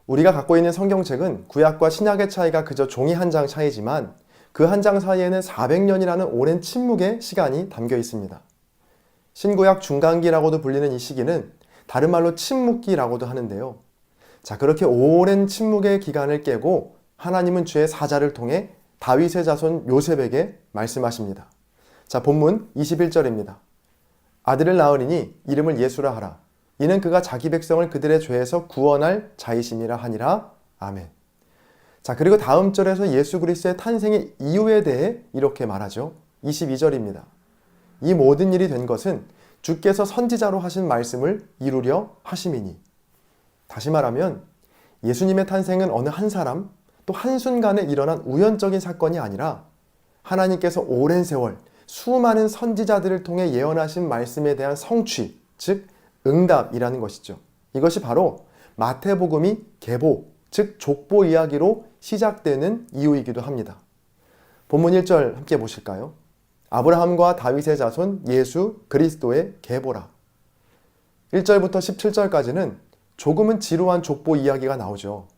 우리가 갖고 있는 성경책은 구약과 신약의 차이가 그저 종이 한 장 차이지만 그 한 장 사이에는 400년이라는 오랜 침묵의 시간이 담겨 있습니다. 신구약 중간기라고도 불리는 이 시기는 다른 말로 침묵기라고도 하는데요. 자, 그렇게 오랜 침묵의 기간을 깨고 하나님은 주의 사자를 통해 다윗의 자손 요셉에게 말씀하십니다. 자, 본문 21절입니다. 아들을 낳으리니 이름을 예수라 하라. 이는 그가 자기 백성을 그들의 죄에서 구원할 자이심이라 하니라. 아멘. 자, 그리고 다음 절에서 예수 그리스도의 탄생의 이유에 대해 이렇게 말하죠. 22절입니다. 이 모든 일이 된 것은 주께서 선지자로 하신 말씀을 이루려 하심이니. 다시 말하면 예수님의 탄생은 어느 한 사람 또 한순간에 일어난 우연적인 사건이 아니라 하나님께서 오랜 세월 수많은 선지자들을 통해 예언하신 말씀에 대한 성취, 즉 응답이라는 것이죠. 이것이 바로 마태복음이 계보, 즉 족보 이야기로 시작되는 이유이기도 합니다. 본문 1절 함께 보실까요? 아브라함과 다윗의 자손 예수 그리스도의 계보라. 1절부터 17절까지는 조금은 지루한 족보 이야기가 나오죠.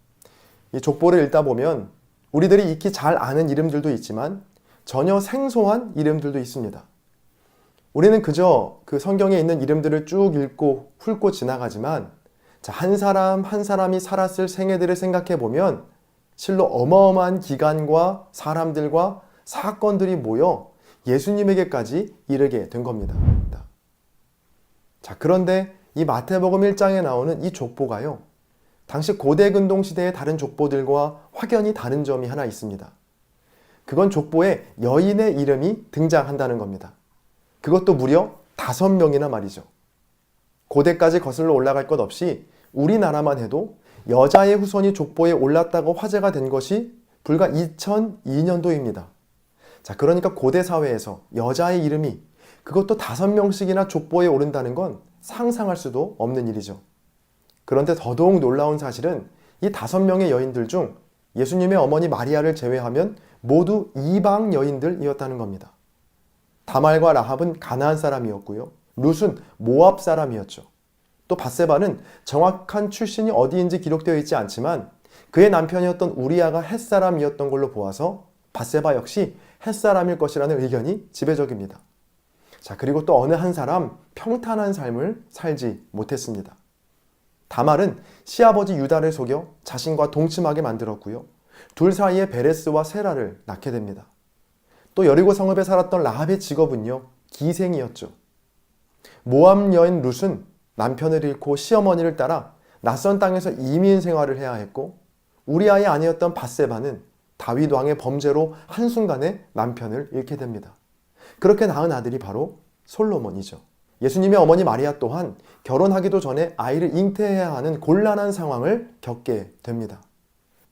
이 족보를 읽다 보면 우리들이 익히 잘 아는 이름들도 있지만 전혀 생소한 이름들도 있습니다. 우리는 그저 그 성경에 있는 이름들을 쭉 읽고 훑고 지나가지만 한 사람 한 사람이 살았을 생애들을 생각해 보면 실로 어마어마한 기간과 사람들과 사건들이 모여 예수님에게까지 이르게 된 겁니다. 자, 그런데 이 마태복음 1장에 나오는 이 족보가요, 당시 고대 근동 시대의 다른 족보들과 확연히 다른 점이 하나 있습니다. 그건 족보에 여인의 이름이 등장한다는 겁니다. 그것도 무려 5명이나 말이죠. 고대까지 거슬러 올라갈 것 없이 우리나라만 해도 여자의 후손이 족보에 올랐다고 화제가 된 것이 불과 2002년도입니다. 자, 그러니까 고대 사회에서 여자의 이름이 그것도 5명씩이나 족보에 오른다는 건 상상할 수도 없는 일이죠. 그런데 더더욱 놀라운 사실은 이 5명의 여인들 중 예수님의 어머니 마리아를 제외하면 모두 이방 여인들이었다는 겁니다. 다말과 라합은 가나안 사람이었고요. 룻은 모압 사람이었죠. 또 밧세바는 정확한 출신이 어디인지 기록되어 있지 않지만 그의 남편이었던 우리아가 헷사람이었던 걸로 보아서 밧세바 역시 헷사람일 것이라는 의견이 지배적입니다. 자, 그리고 또 어느 한 사람 평탄한 삶을 살지 못했습니다. 다말은 시아버지 유다를 속여 자신과 동침하게 만들었고요. 둘 사이에 베레스와 세라를 낳게 됩니다. 또 여리고 성읍에 살았던 라합의 직업은요, 기생이었죠. 모압 여인 룻은 남편을 잃고 시어머니를 따라 낯선 땅에서 이민 생활을 해야 했고, 우리아의 아내였던 밧세바는 다윗 왕의 범죄로 한순간에 남편을 잃게 됩니다. 그렇게 낳은 아들이 바로 솔로몬이죠. 예수님의 어머니 마리아 또한 결혼하기도 전에 아이를 잉태해야 하는 곤란한 상황을 겪게 됩니다.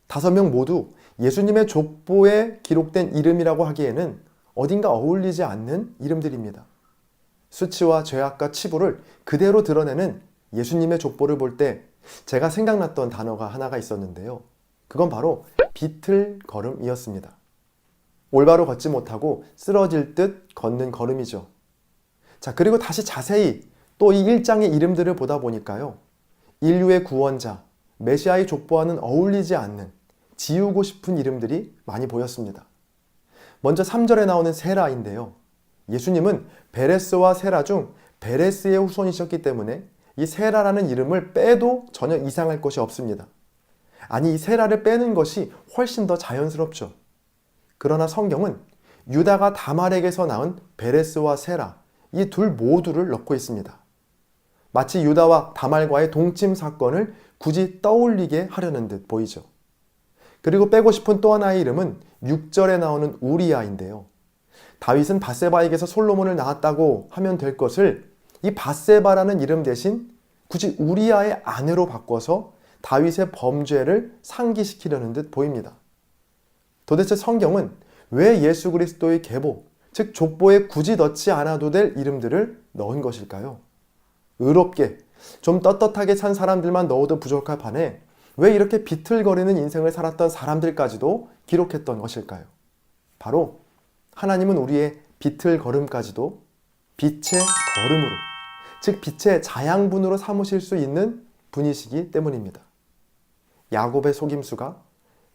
5명 모두 예수님의 족보에 기록된 이름이라고 하기에는 어딘가 어울리지 않는 이름들입니다. 수치와 죄악과 치부를 그대로 드러내는 예수님의 족보를 볼 때 제가 생각났던 단어가 하나가 있었는데요. 그건 바로 비틀걸음이었습니다. 올바로 걷지 못하고 쓰러질 듯 걷는 걸음이죠. 자, 그리고 다시 자세히 또 이 1장의 이름들을 보다 보니까요, 인류의 구원자, 메시아의 족보와는 어울리지 않는 지우고 싶은 이름들이 많이 보였습니다. 먼저 3절에 나오는 세라인데요. 예수님은 베레스와 세라 중 베레스의 후손이셨기 때문에 이 세라라는 이름을 빼도 전혀 이상할 것이 없습니다. 아니, 이 세라를 빼는 것이 훨씬 더 자연스럽죠. 그러나 성경은 유다가 다말에게서 낳은 베레스와 세라, 이 둘 모두를 넣고 있습니다. 마치 유다와 다말과의 동침 사건을 굳이 떠올리게 하려는 듯 보이죠. 그리고 빼고 싶은 또 하나의 이름은 6절에 나오는 우리아인데요. 다윗은 밧세바에게서 솔로몬을 낳았다고 하면 될 것을 이 밧세바라는 이름 대신 굳이 우리아의 아내로 바꿔서 다윗의 범죄를 상기시키려는 듯 보입니다. 도대체 성경은 왜 예수 그리스도의 계보, 즉 족보에 굳이 넣지 않아도 될 이름들을 넣은 것일까요? 의롭게, 좀 떳떳하게 산 사람들만 넣어도 부족할 판에 왜 이렇게 비틀거리는 인생을 살았던 사람들까지도 기록했던 것일까요? 바로 하나님은 우리의 비틀걸음까지도 빛의 걸음으로, 즉 빛의 자양분으로 삼으실 수 있는 분이시기 때문입니다. 야곱의 속임수가,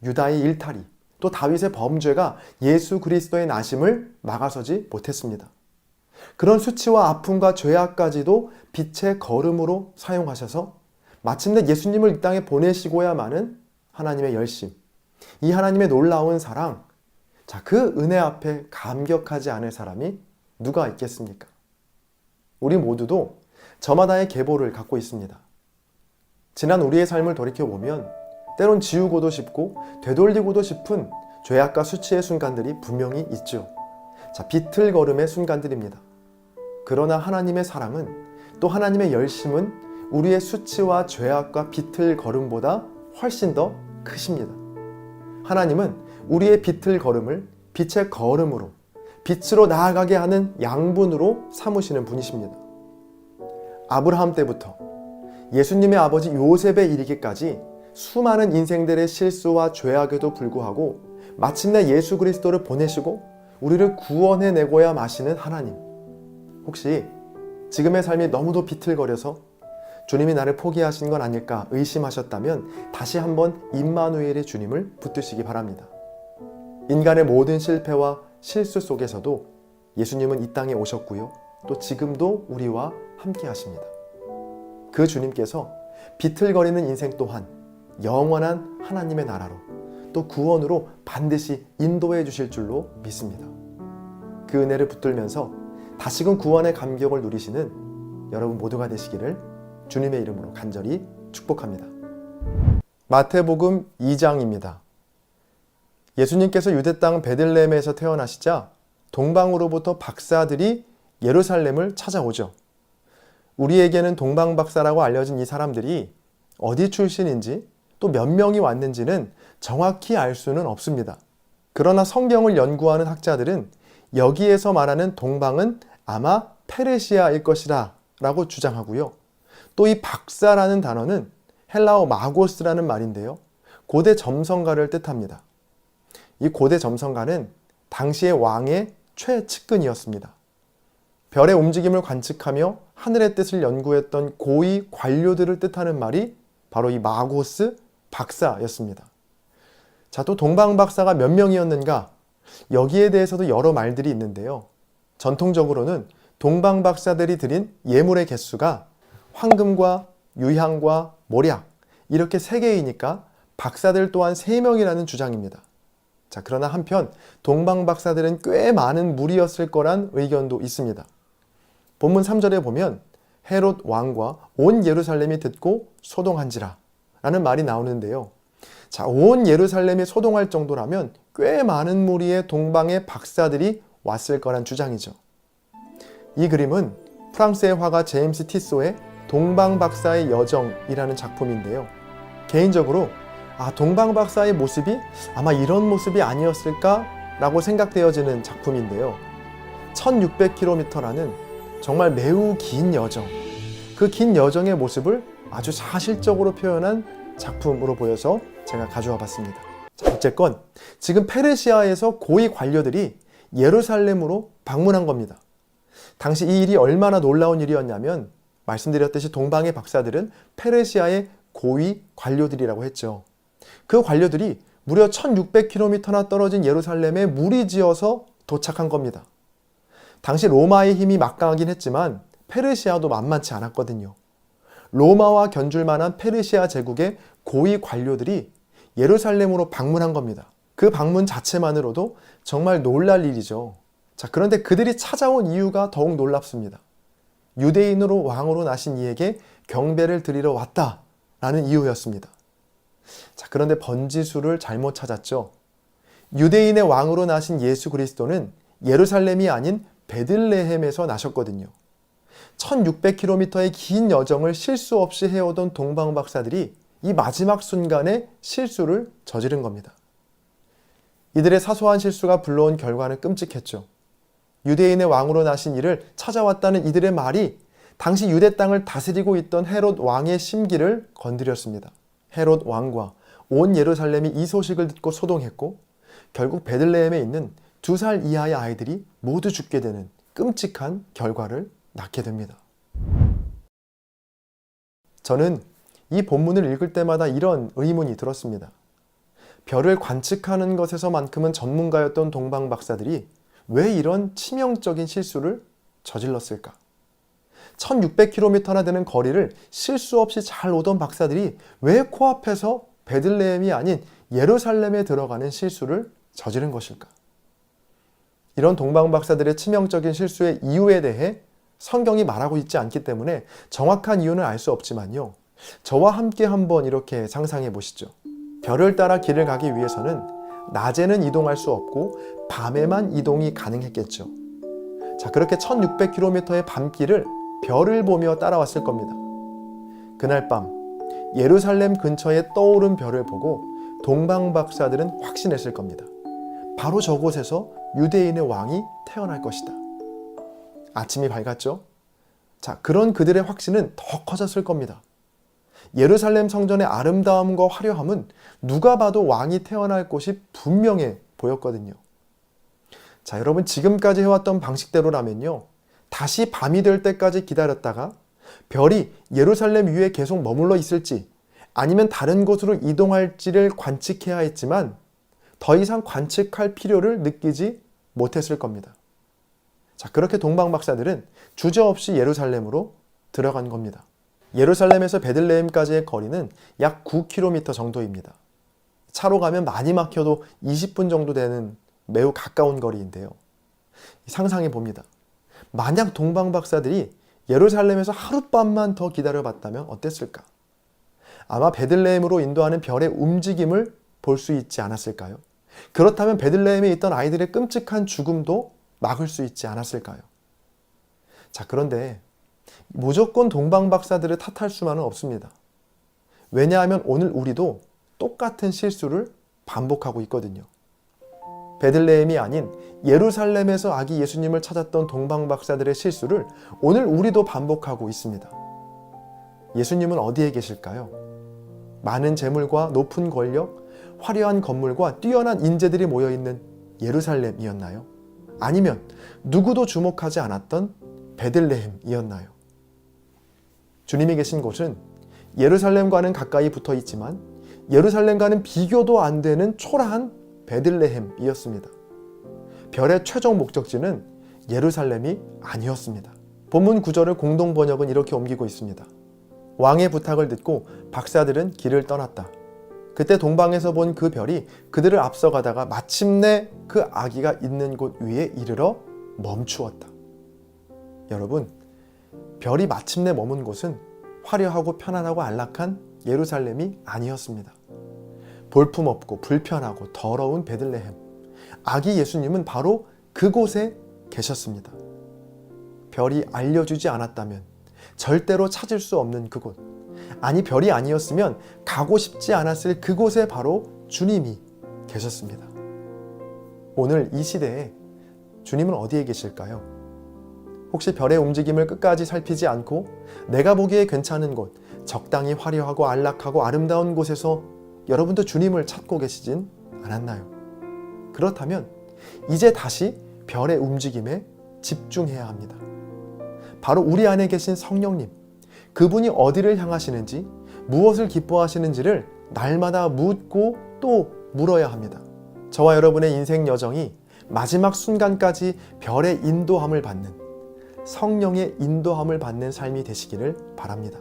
유다의 일탈이, 또 다윗의 범죄가 예수 그리스도의 나심을 막아서지 못했습니다. 그런 수치와 아픔과 죄악까지도 빛의 거름으로 사용하셔서 마침내 예수님을 이 땅에 보내시고야마는 하나님의 열심, 이 하나님의 놀라운 사랑, 그 은혜 앞에 감격하지 않을 사람이 누가 있겠습니까? 우리 모두도 저마다의 계보를 갖고 있습니다. 지난 우리의 삶을 돌이켜보면 때론 지우고도 싶고 되돌리고도 싶은 죄악과 수치의 순간들이 분명히 있죠. 비틀거름의 순간들입니다. 그러나 하나님의 사랑은, 또 하나님의 열심은 우리의 수치와 죄악과 비틀거름보다 훨씬 더 크십니다. 하나님은 우리의 비틀거름을 빛의 거름으로, 빛으로 나아가게 하는 양분으로 삼으시는 분이십니다. 아브라함 때부터 예수님의 아버지 요셉에 이르기까지 수많은 인생들의 실수와 죄악에도 불구하고 마침내 예수 그리스도를 보내시고 우리를 구원해내고야 마시는 하나님. 혹시 지금의 삶이 너무도 비틀거려서 주님이 나를 포기하신 건 아닐까 의심하셨다면 다시 한번 임마누엘의 주님을 붙드시기 바랍니다. 인간의 모든 실패와 실수 속에서도 예수님은 이 땅에 오셨고요. 또 지금도 우리와 함께 하십니다. 그 주님께서 비틀거리는 인생 또한 영원한 하나님의 나라로, 또 구원으로 반드시 인도해 주실 줄로 믿습니다. 그 은혜를 붙들면서 다시금 구원의 감격을 누리시는 여러분 모두가 되시기를 주님의 이름으로 간절히 축복합니다. 마태복음 2장입니다. 예수님께서 유대 땅 베들레헴에서 태어나시자 동방으로부터 박사들이 예루살렘을 찾아오죠. 우리에게는 동방박사라고 알려진 이 사람들이 어디 출신인지 또 몇 명이 왔는지는 정확히 알 수는 없습니다. 그러나 성경을 연구하는 학자들은 여기에서 말하는 동방은 아마 페르시아일 것이라 라고 주장하고요. 또 이 박사라는 단어는 헬라어 마고스라는 말인데요. 고대 점성가를 뜻합니다. 이 고대 점성가는 당시의 왕의 최측근이었습니다. 별의 움직임을 관측하며 하늘의 뜻을 연구했던 고위 관료들을 뜻하는 말이 바로 이 마고스 박사였습니다. 또 동방박사가 몇 명이었는가? 여기에 대해서도 여러 말들이 있는데요. 전통적으로는 동방박사들이 드린 예물의 개수가 황금과 유향과 모략 이렇게 3개이니까 박사들 또한 3명이라는 주장입니다. 그러나 한편 동방박사들은 꽤 많은 무리였을 거란 의견도 있습니다. 본문 3절에 보면 헤롯 왕과 온 예루살렘이 듣고 소동한지라 라는 말이 나오는데요. 온 예루살렘이 소동할 정도라면 꽤 많은 무리의 동방의 박사들이 왔을 거란 주장이죠. 이 그림은 프랑스의 화가 제임스 티소의 동방박사의 여정이라는 작품인데요. 개인적으로 동방박사의 모습이 아마 이런 모습이 아니었을까 라고 생각되어지는 작품인데요. 1600km라는 정말 매우 긴 여정, 그 긴 여정의 모습을 아주 사실적으로 표현한 작품으로 보여서 제가 가져와 봤습니다. 어쨌건 지금 페르시아에서 고위 관료들이 예루살렘으로 방문한 겁니다. 당시 이 일이 얼마나 놀라운 일이었냐면 말씀드렸듯이 동방의 박사들은 페르시아의 고위 관료들이라고 했죠. 그 관료들이 무려 1600km나 떨어진 예루살렘에 무리지어서 도착한 겁니다. 당시 로마의 힘이 막강하긴 했지만 페르시아도 만만치 않았거든요. 로마와 견줄 만한 페르시아 제국의 고위 관료들이 예루살렘으로 방문한 겁니다. 그 방문 자체만으로도 정말 놀랄 일이죠. 그런데 그들이 찾아온 이유가 더욱 놀랍습니다. 유대인으로 왕으로 나신 이에게 경배를 드리러 왔다라는 이유였습니다. 그런데 번지수를 잘못 찾았죠. 유대인의 왕으로 나신 예수 그리스도는 예루살렘이 아닌 베들레헴에서 나셨거든요. 1600km의 긴 여정을 실수 없이 해오던 동방박사들이 이 마지막 순간에 실수를 저지른 겁니다. 이들의 사소한 실수가 불러온 결과는 끔찍했죠. 유대인의 왕으로 나신 이를 찾아왔다는 이들의 말이 당시 유대 땅을 다스리고 있던 헤롯 왕의 심기를 건드렸습니다. 헤롯 왕과 온 예루살렘이 이 소식을 듣고 소동했고 결국 베들레헴에 있는 2살 이하의 아이들이 모두 죽게 되는 끔찍한 결과를 낳게 됩니다. 저는 이 본문을 읽을 때마다 이런 의문이 들었습니다. 별을 관측하는 것에서만큼은 전문가였던 동방 박사들이 왜 이런 치명적인 실수를 저질렀을까? 1600km나 되는 거리를 실수 없이 잘 오던 박사들이 왜 코앞에서 베들레헴이 아닌 예루살렘에 들어가는 실수를 저지른 것일까? 이런 동방 박사들의 치명적인 실수의 이유에 대해 성경이 말하고 있지 않기 때문에 정확한 이유는 알 수 없지만요. 저와 함께 한번 이렇게 상상해 보시죠. 별을 따라 길을 가기 위해서는 낮에는 이동할 수 없고 밤에만 이동이 가능했겠죠. 자, 그렇게 1600km의 밤길을 별을 보며 따라왔을 겁니다. 그날 밤 예루살렘 근처에 떠오른 별을 보고 동방 박사들은 확신했을 겁니다. 바로 저곳에서 유대인의 왕이 태어날 것이다. 아침이 밝았죠? 자, 그런 그들의 확신은 더 커졌을 겁니다. 예루살렘 성전의 아름다움과 화려함은 누가 봐도 왕이 태어날 곳이 분명해 보였거든요. 자, 여러분 지금까지 해왔던 방식대로라면요. 다시 밤이 될 때까지 기다렸다가 별이 예루살렘 위에 계속 머물러 있을지 아니면 다른 곳으로 이동할지를 관측해야 했지만 더 이상 관측할 필요를 느끼지 못했을 겁니다. 자, 그렇게 동방 박사들은 주저없이 예루살렘으로 들어간 겁니다. 예루살렘에서 베들레헴까지의 거리는 약 9km 정도입니다. 차로 가면 많이 막혀도 20분 정도 되는 매우 가까운 거리인데요. 상상해 봅니다. 만약 동방 박사들이 예루살렘에서 하룻밤만 더 기다려봤다면 어땠을까? 아마 베들레헴으로 인도하는 별의 움직임을 볼 수 있지 않았을까요? 그렇다면 베들레헴에 있던 아이들의 끔찍한 죽음도 막을 수 있지 않았을까요? 자, 그런데 무조건 동방 박사들을 탓할 수만은 없습니다. 왜냐하면 오늘 우리도 똑같은 실수를 반복하고 있거든요. 베들레헴이 아닌 예루살렘에서 아기 예수님을 찾았던 동방 박사들의 실수를 오늘 우리도 반복하고 있습니다. 예수님은 어디에 계실까요? 많은 재물과 높은 권력, 화려한 건물과 뛰어난 인재들이 모여있는 예루살렘이었나요? 아니면 누구도 주목하지 않았던 베들레헴이었나요? 주님이 계신 곳은 예루살렘과는 가까이 붙어 있지만 예루살렘과는 비교도 안 되는 초라한 베들레헴이었습니다. 별의 최종 목적지는 예루살렘이 아니었습니다. 본문 9절을 공동 번역은 이렇게 옮기고 있습니다. 왕의 부탁을 듣고 박사들은 길을 떠났다. 그때 동방에서 본 그 별이 그들을 앞서가다가 마침내 그 아기가 있는 곳 위에 이르러 멈추었다. 여러분, 별이 마침내 머문 곳은 화려하고 편안하고 안락한 예루살렘이 아니었습니다. 볼품없고 불편하고 더러운 베들레헴, 아기 예수님은 바로 그곳에 계셨습니다. 별이 알려주지 않았다면 절대로 찾을 수 없는 그곳, 아니 별이 아니었으면 가고 싶지 않았을 그곳에 바로 주님이 계셨습니다. 오늘 이 시대에 주님은 어디에 계실까요? 혹시 별의 움직임을 끝까지 살피지 않고 내가 보기에 괜찮은 곳, 적당히 화려하고 안락하고 아름다운 곳에서 여러분도 주님을 찾고 계시진 않았나요? 그렇다면 이제 다시 별의 움직임에 집중해야 합니다. 바로 우리 안에 계신 성령님, 그분이 어디를 향하시는지, 무엇을 기뻐하시는지를 날마다 묻고 또 물어야 합니다. 저와 여러분의 인생 여정이 마지막 순간까지 별의 인도함을 받는, 성령의 인도함을 받는 삶이 되시기를 바랍니다.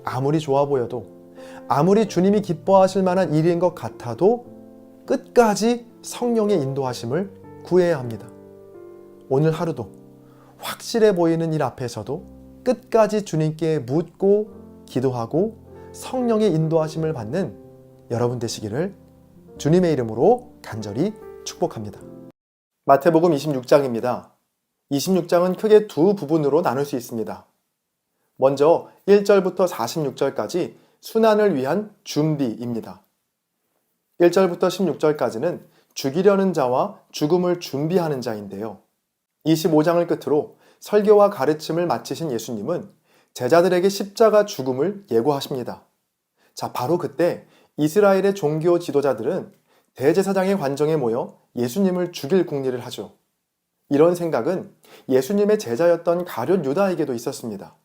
아무리 좋아 보여도, 아무리 주님이 기뻐하실 만한 일인 것 같아도 끝까지 성령의 인도하심을 구해야 합니다. 오늘 하루도 확실해 보이는 일 앞에서도 끝까지 주님께 묻고 기도하고 성령의 인도하심을 받는 여러분 되시기를 주님의 이름으로 간절히 축복합니다. 마태복음 26장입니다. 26장은 크게 두 부분으로 나눌 수 있습니다. 먼저 1절부터 46절까지 순환을 위한 준비입니다. 1절부터 16절까지는 죽이려는 자와 죽음을 준비하는 자인데요. 25장을 끝으로 설교와 가르침을 마치신 예수님은 제자들에게 십자가 죽음을 예고하십니다. 자, 바로 그때 이스라엘의 종교 지도자들은 대제사장의 관정에 모여 예수님을 죽일 궁리를 하죠. 이런 생각은 예수님의 제자였던 가룟 유다에게도 있었습니다.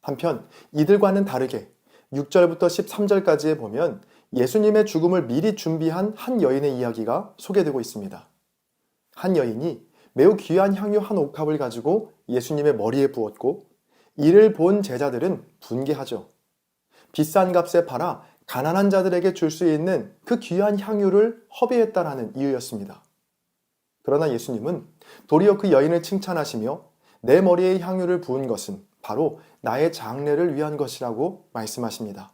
한편 이들과는 다르게 6절부터 13절까지에 보면 예수님의 죽음을 미리 준비한 한 여인의 이야기가 소개되고 있습니다. 한 여인이 매우 귀한 향유 한 옥합을 가지고 예수님의 머리에 부었고 이를 본 제자들은 분개하죠. 비싼 값에 팔아 가난한 자들에게 줄 수 있는 그 귀한 향유를 허비했다라는 이유였습니다. 그러나 예수님은 도리어 그 여인을 칭찬하시며 내 머리에 향유를 부은 것은 바로 나의 장례를 위한 것이라고 말씀하십니다.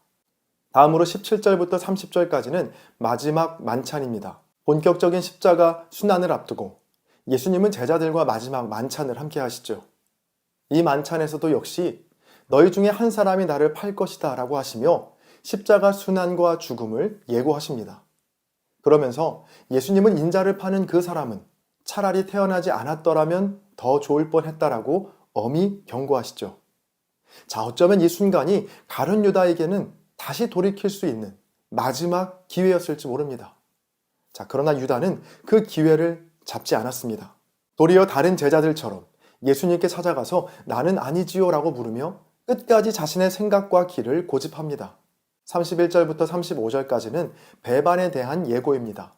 다음으로 17절부터 30절까지는 마지막 만찬입니다. 본격적인 십자가 순환을 앞두고 예수님은 제자들과 마지막 만찬을 함께 하시죠. 이 만찬에서도 역시 너희 중에 한 사람이 나를 팔 것이다 라고 하시며 십자가 순환과 죽음을 예고하십니다. 그러면서 예수님은 인자를 파는 그 사람은 차라리 태어나지 않았더라면 더 좋을 뻔했다라고 엄히 경고하시죠. 자, 어쩌면 이 순간이 가룟 유다에게는 다시 돌이킬 수 있는 마지막 기회였을지 모릅니다. 자, 그러나 유다는 그 기회를 잡지 않았습니다. 도리어 다른 제자들처럼 예수님께 찾아가서 나는 아니지요 라고 물으며 끝까지 자신의 생각과 길을 고집합니다. 31절부터 35절까지는 배반에 대한 예고입니다.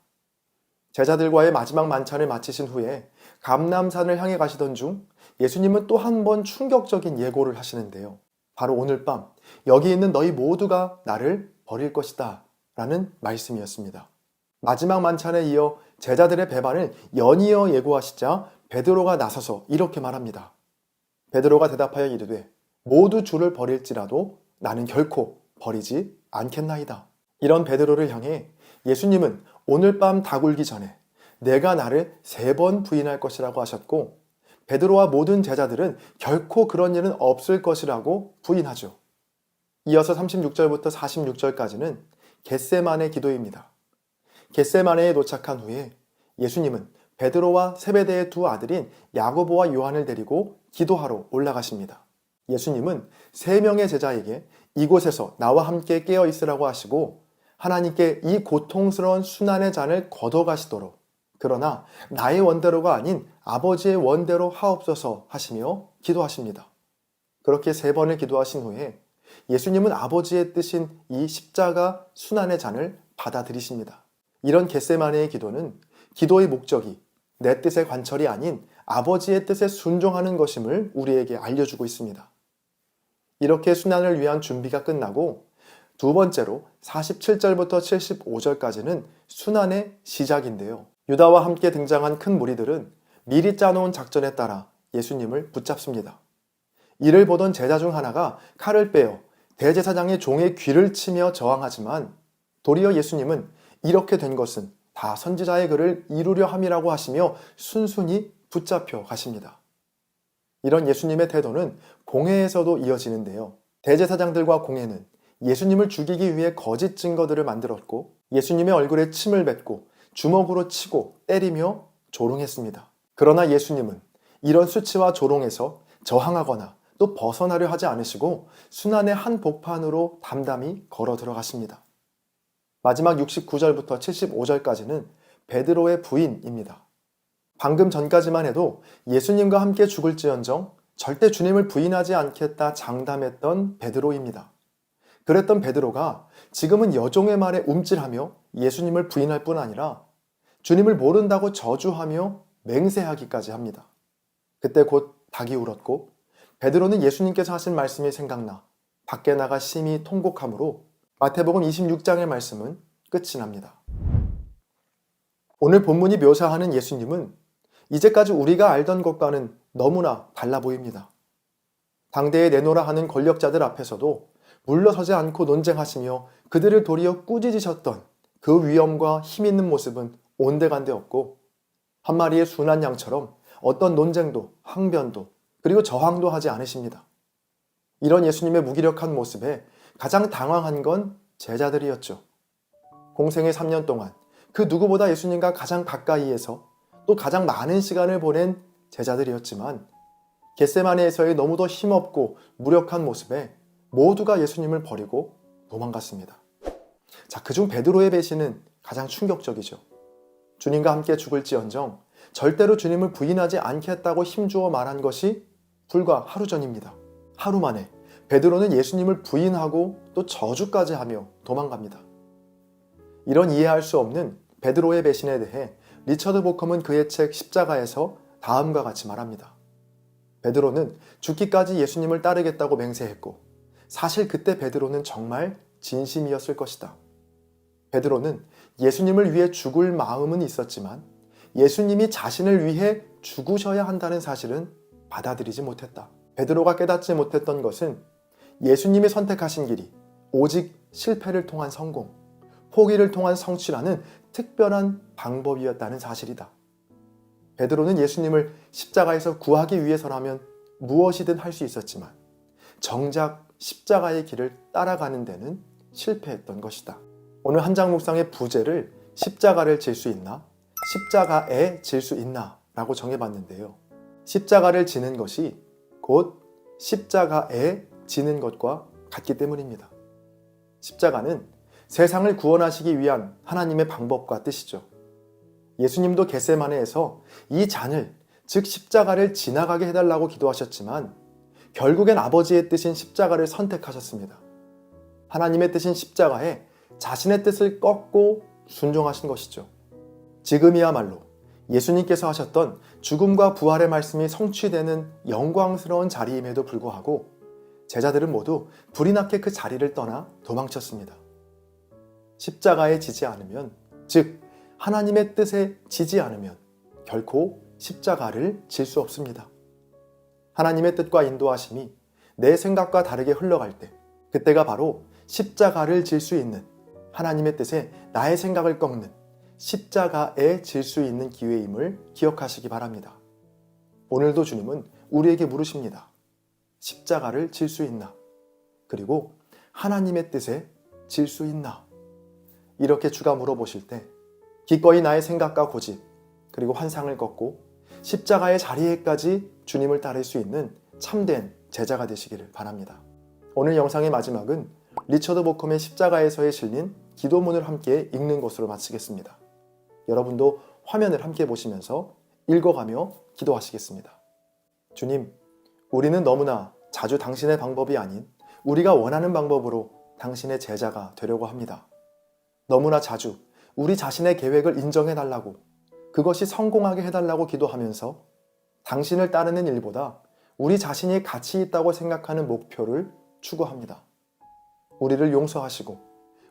제자들과의 마지막 만찬을 마치신 후에 감람산을 향해 가시던 중 예수님은 또 한 번 충격적인 예고를 하시는데요. 바로 오늘 밤 여기 있는 너희 모두가 나를 버릴 것이다 라는 말씀이었습니다. 마지막 만찬에 이어 제자들의 배반을 연이어 예고하시자 베드로가 나서서 이렇게 말합니다. 베드로가 대답하여 이르되 모두 주를 버릴지라도 나는 결코 버리지 않겠나이다. 이런 베드로를 향해 예수님은 오늘 밤 다굴기 전에 내가 나를 3번 부인할 것이라고 하셨고 베드로와 모든 제자들은 결코 그런 일은 없을 것이라고 부인하죠. 이어서 36절부터 46절까지는 겟세마네 기도입니다. 겟세마네에 도착한 후에 예수님은 베드로와 세베대의 2 아들인 야고보와 요한을 데리고 기도하러 올라가십니다. 예수님은 3명의 제자에게 이곳에서 나와 함께 깨어 있으라고 하시고 하나님께 이 고통스러운 순환의 잔을 걷어가시도록 그러나 나의 원대로가 아닌 아버지의 원대로 하옵소서 하시며 기도하십니다. 그렇게 3번을 기도하신 후에 예수님은 아버지의 뜻인 이 십자가 순환의 잔을 받아들이십니다. 이런 겟세마네의 기도는 기도의 목적이 내 뜻의 관철이 아닌 아버지의 뜻에 순종하는 것임을 우리에게 알려주고 있습니다. 이렇게 순환을 위한 준비가 끝나고 2번째로 47절부터 75절까지는 순환의 시작인데요. 유다와 함께 등장한 큰 무리들은 미리 짜놓은 작전에 따라 예수님을 붙잡습니다. 이를 보던 제자 중 하나가 칼을 빼어 대제사장의 종의 귀를 치며 저항하지만 도리어 예수님은 이렇게 된 것은 다 선지자의 글을 이루려 함이라고 하시며 순순히 붙잡혀 가십니다. 이런 예수님의 태도는 공회에서도 이어지는데요. 대제사장들과 공회는 예수님을 죽이기 위해 거짓 증거들을 만들었고 예수님의 얼굴에 침을 뱉고 주먹으로 치고 때리며 조롱했습니다. 그러나 예수님은 이런 수치와 조롱에서 저항하거나 또 벗어나려 하지 않으시고 순환의 한 복판으로 담담히 걸어 들어가십니다. 마지막 69절부터 75절까지는 베드로의 부인입니다. 방금 전까지만 해도 예수님과 함께 죽을지언정 절대 주님을 부인하지 않겠다 장담했던 베드로입니다. 그랬던 베드로가 지금은 여종의 말에 움찔하며 예수님을 부인할 뿐 아니라 주님을 모른다고 저주하며 맹세하기까지 합니다. 그때 곧 닭이 울었고 베드로는 예수님께서 하신 말씀이 생각나 밖에 나가 심히 통곡함으로 마태복음 26장의 말씀은 끝이 납니다. 오늘 본문이 묘사하는 예수님은 이제까지 우리가 알던 것과는 너무나 달라 보입니다. 당대에 내노라 하는 권력자들 앞에서도 물러서지 않고 논쟁하시며 그들을 도리어 꾸짖으셨던 그 위엄과 힘 있는 모습은 온데간데 없고 한 마리의 순한 양처럼 어떤 논쟁도 항변도 그리고 저항도 하지 않으십니다. 이런 예수님의 무기력한 모습에 가장 당황한 건 제자들이었죠. 공생의 3년 동안 그 누구보다 예수님과 가장 가까이에서 또 가장 많은 시간을 보낸 제자들이었지만 겟세마네에서의 너무도 힘없고 무력한 모습에 모두가 예수님을 버리고 도망갔습니다. 자, 그중 베드로의 배신은 가장 충격적이죠. 주님과 함께 죽을지언정 절대로 주님을 부인하지 않겠다고 힘주어 말한 것이 불과 하루 전입니다. 하루 만에 베드로는 예수님을 부인하고 또 저주까지 하며 도망갑니다. 이런 이해할 수 없는 베드로의 배신에 대해 리처드 보컴은 그의 책 십자가에서 다음과 같이 말합니다. 베드로는 죽기까지 예수님을 따르겠다고 맹세했고 사실 그때 베드로는 정말 진심이었을 것이다. 베드로는 예수님을 위해 죽을 마음은 있었지만 예수님이 자신을 위해 죽으셔야 한다는 사실은 받아들이지 못했다. 베드로가 깨닫지 못했던 것은 예수님이 선택하신 길이 오직 실패를 통한 성공, 포기를 통한 성취라는 특별한 방법이었다는 사실이다. 베드로는 예수님을 십자가에서 구하기 위해서라면 무엇이든 할 수 있었지만 정작 십자가의 길을 따라가는 데는 실패했던 것이다. 오늘 한장 묵상의 부제를 십자가를 질 수 있나? 십자가에 질 수 있나? 라고 정해봤는데요. 십자가를 지는 것이 곧 십자가에 지는 것과 같기 때문입니다. 십자가는 세상을 구원하시기 위한 하나님의 방법과 뜻이죠. 예수님도 겟세마네에서 이 잔을, 즉 십자가를 지나가게 해달라고 기도하셨지만 결국엔 아버지의 뜻인 십자가를 선택하셨습니다. 하나님의 뜻인 십자가에 자신의 뜻을 꺾고 순종하신 것이죠. 지금이야말로 예수님께서 하셨던 죽음과 부활의 말씀이 성취되는 영광스러운 자리임에도 불구하고 제자들은 모두 불이 나게 그 자리를 떠나 도망쳤습니다. 십자가에 지지 않으면, 즉 하나님의 뜻에 지지 않으면 결코 십자가를 질 수 없습니다. 하나님의 뜻과 인도하심이 내 생각과 다르게 흘러갈 때 그때가 바로 십자가를 질 수 있는, 하나님의 뜻에 나의 생각을 꺾는 십자가에 질 수 있는 기회임을 기억하시기 바랍니다. 오늘도 주님은 우리에게 물으십니다. 십자가를 질 수 있나? 그리고 하나님의 뜻에 질 수 있나? 이렇게 주가 물어보실 때 기꺼이 나의 생각과 고집 그리고 환상을 꺾고 십자가의 자리에까지 주님을 따를 수 있는 참된 제자가 되시기를 바랍니다. 오늘 영상의 마지막은 리처드 보컴의 십자가에서에 실린 기도문을 함께 읽는 것으로 마치겠습니다. 여러분도 화면을 함께 보시면서 읽어가며 기도하시겠습니다. 주님, 우리는 너무나 자주 당신의 방법이 아닌 우리가 원하는 방법으로 당신의 제자가 되려고 합니다. 너무나 자주 우리 자신의 계획을 인정해달라고, 그것이 성공하게 해달라고 기도하면서 당신을 따르는 일보다 우리 자신이 가치 있다고 생각하는 목표를 추구합니다. 우리를 용서하시고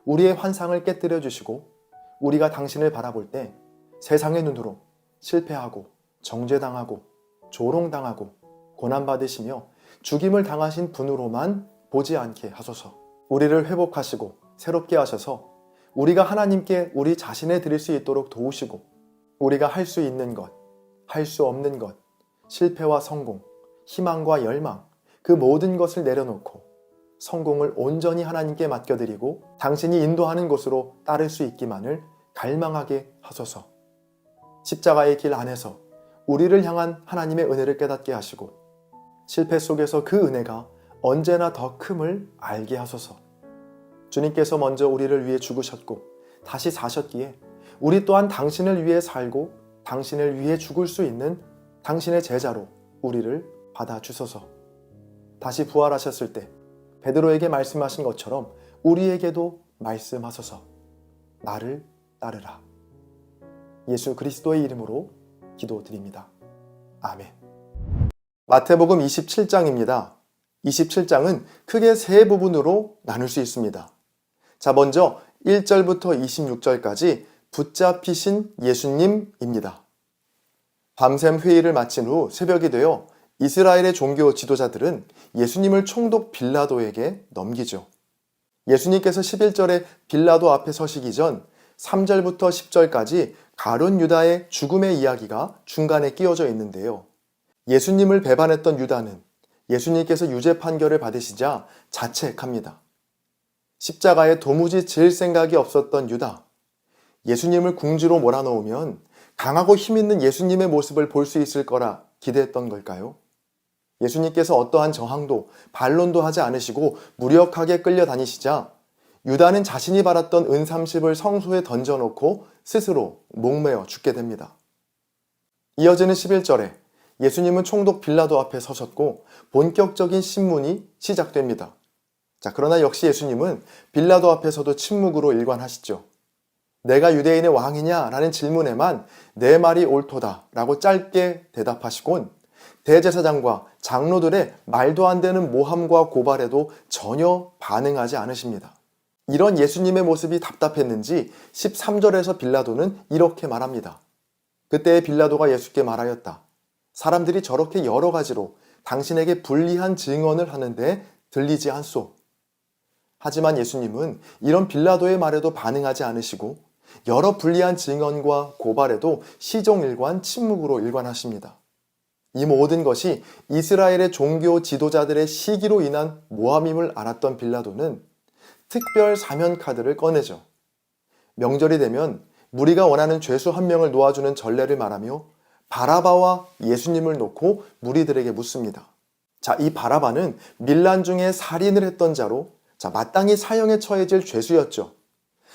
우리의 환상을 깨뜨려 주시고 우리가 당신을 바라볼 때 세상의 눈으로 실패하고 정죄당하고 조롱당하고 고난받으시며 죽임을 당하신 분으로만 보지 않게 하소서. 우리를 회복하시고 새롭게 하셔서 우리가 하나님께 우리 자신을 드릴 수 있도록 도우시고 우리가 할 수 있는 것, 할 수 없는 것, 실패와 성공, 희망과 열망, 그 모든 것을 내려놓고 성공을 온전히 하나님께 맡겨드리고 당신이 인도하는 곳으로 따를 수 있기만을 갈망하게 하소서. 십자가의 길 안에서 우리를 향한 하나님의 은혜를 깨닫게 하시고 실패 속에서 그 은혜가 언제나 더 큼을 알게 하소서. 주님께서 먼저 우리를 위해 죽으셨고 다시 사셨기에 우리 또한 당신을 위해 살고 당신을 위해 죽을 수 있는 당신의 제자로 우리를 받아주소서. 다시 부활하셨을 때 베드로에게 말씀하신 것처럼 우리에게도 말씀하소서. 나를 따르라. 예수 그리스도의 이름으로 기도드립니다. 아멘. 마태복음 27장입니다. 27장은 크게 세 부분으로 나눌 수 있습니다. 자, 먼저 1절부터 26절까지 붙잡히신 예수님입니다. 밤샘 회의를 마친 후 새벽이 되어 이스라엘의 종교 지도자들은 예수님을 총독 빌라도에게 넘기죠. 예수님께서 11절에 빌라도 앞에 서시기 전 3절부터 10절까지 가룟 유다의 죽음의 이야기가 중간에 끼워져 있는데요. 예수님을 배반했던 유다는 예수님께서 유죄 판결을 받으시자 자책합니다. 십자가에 도무지 질 생각이 없었던 유다, 예수님을 궁지로 몰아넣으면 강하고 힘있는 예수님의 모습을 볼 수 있을 거라 기대했던 걸까요? 예수님께서 어떠한 저항도 반론도 하지 않으시고 무력하게 끌려다니시자 유다는 자신이 받았던 은30을 성소에 던져놓고 스스로 목매어 죽게 됩니다. 이어지는 11절에 예수님은 총독 빌라도 앞에 서셨고 본격적인 신문이 시작됩니다. 자, 그러나 역시 예수님은 빌라도 앞에서도 침묵으로 일관하시죠. 내가 유대인의 왕이냐? 라는 질문에만 내 말이 옳도다 라고 짧게 대답하시곤 대제사장과 장로들의 말도 안 되는 모함과 고발에도 전혀 반응하지 않으십니다. 이런 예수님의 모습이 답답했는지 13절에서 빌라도는 이렇게 말합니다. 그때 빌라도가 예수께 말하였다. 사람들이 저렇게 여러 가지로 당신에게 불리한 증언을 하는데 들리지 않소. 하지만 예수님은 이런 빌라도의 말에도 반응하지 않으시고 여러 불리한 증언과 고발에도 시종일관 침묵으로 일관하십니다. 이 모든 것이 이스라엘의 종교 지도자들의 시기로 인한 모함임을 알았던 빌라도는 특별 사면 카드를 꺼내죠. 명절이 되면 무리가 원하는 죄수 한 명을 놓아주는 전례를 말하며 바라바와 예수님을 놓고 무리들에게 묻습니다. 자, 이 바라바는 밀란 중에 살인을 했던 자로 마땅히 사형에 처해질 죄수였죠.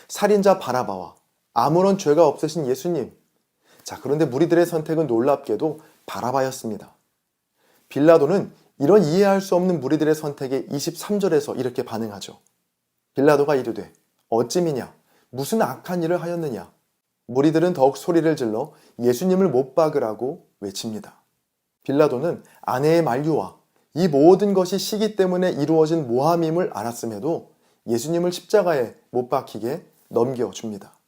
살인자 바라바와 아무런 죄가 없으신 예수님. 그런데 무리들의 선택은 놀랍게도 바라바였습니다. 빌라도는 이런 이해할 수 없는 무리들의 선택에 23절에서 이렇게 반응하죠. 빌라도가 이르되 어찌미냐 무슨 악한 일을 하였느냐. 무리들은 더욱 소리를 질러 예수님을 못 박으라고 외칩니다. 빌라도는 아내의 만류와 이 모든 것이 시기 때문에 이루어진 모함임을 알았음에도 예수님을 십자가에 못 박히게 넘겨줍니다.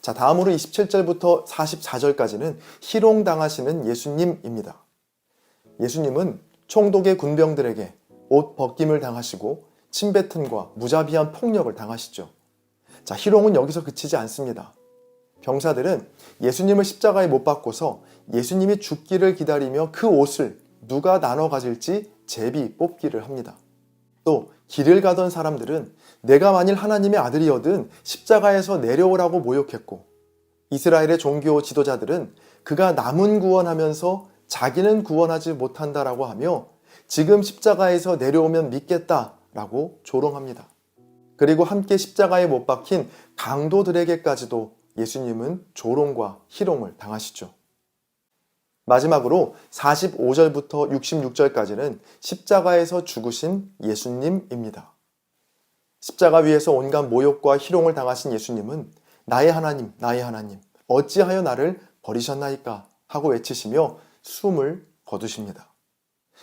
자, 다음으로 27절부터 44절까지는 희롱당하시는 예수님입니다. 예수님은 총독의 군병들에게 옷 벗김을 당하시고 침뱉음과 무자비한 폭력을 당하시죠. 자, 희롱은 여기서 그치지 않습니다. 병사들은 예수님을 십자가에 못 박고서 예수님이 죽기를 기다리며 그 옷을 누가 나눠 가질지 제비 뽑기를 합니다. 또 길을 가던 사람들은 내가 만일 하나님의 아들이어든 십자가에서 내려오라고 모욕했고, 이스라엘의 종교 지도자들은 그가 남은 구원하면서 자기는 구원하지 못한다라고 하며 지금 십자가에서 내려오면 믿겠다라고 조롱합니다. 그리고 함께 십자가에 못 박힌 강도들에게까지도 예수님은 조롱과 희롱을 당하시죠. 마지막으로 45절부터 66절까지는 십자가에서 죽으신 예수님입니다. 십자가 위에서 온갖 모욕과 희롱을 당하신 예수님은 나의 하나님, 나의 하나님, 어찌하여 나를 버리셨나이까 하고 외치시며 숨을 거두십니다.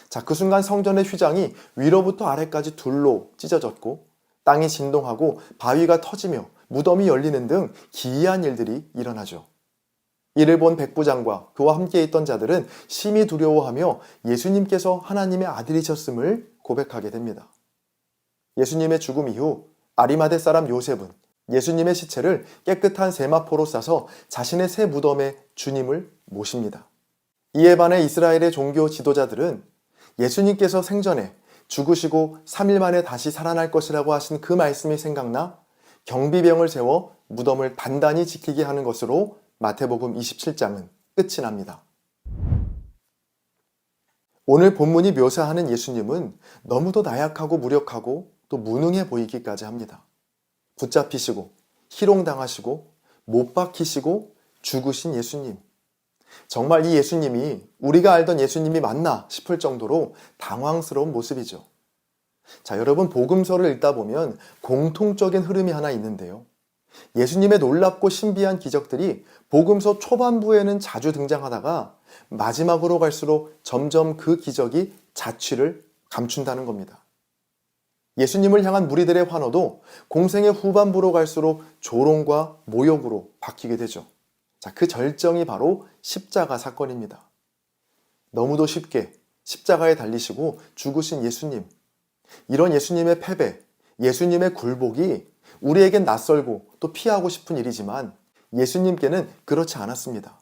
자, 그 순간 성전의 휘장이 위로부터 아래까지 둘로 찢어졌고 땅이 진동하고 바위가 터지며 무덤이 열리는 등 기이한 일들이 일어나죠. 이를 본 백부장과 그와 함께 있던 자들은 심히 두려워하며 예수님께서 하나님의 아들이셨음을 고백하게 됩니다. 예수님의 죽음 이후 아리마대 사람 요셉은 예수님의 시체를 깨끗한 세마포로 싸서 자신의 새 무덤에 주님을 모십니다. 이에 반해 이스라엘의 종교 지도자들은 예수님께서 생전에 죽으시고 3일 만에 다시 살아날 것이라고 하신 그 말씀이 생각나 경비병을 세워 무덤을 단단히 지키게 하는 것으로 마태복음 27장은 끝이 납니다. 오늘 본문이 묘사하는 예수님은 너무도 나약하고 무력하고 또 무능해 보이기까지 합니다. 붙잡히시고 희롱당하시고 못 박히시고 죽으신 예수님. 정말 이 예수님이 우리가 알던 예수님이 맞나 싶을 정도로 당황스러운 모습이죠. 자, 여러분, 복음서를 읽다 보면 공통적인 흐름이 하나 있는데요. 예수님의 놀랍고 신비한 기적들이 복음서 초반부에는 자주 등장하다가 마지막으로 갈수록 점점 그 기적이 자취를 감춘다는 겁니다. 예수님을 향한 무리들의 환호도 공생의 후반부로 갈수록 조롱과 모욕으로 바뀌게 되죠. 자, 그 절정이 바로 십자가 사건입니다. 너무도 쉽게 십자가에 달리시고 죽으신 예수님. 이런 예수님의 패배, 예수님의 굴복이 우리에겐 낯설고 또 피하고 싶은 일이지만 예수님께는 그렇지 않았습니다.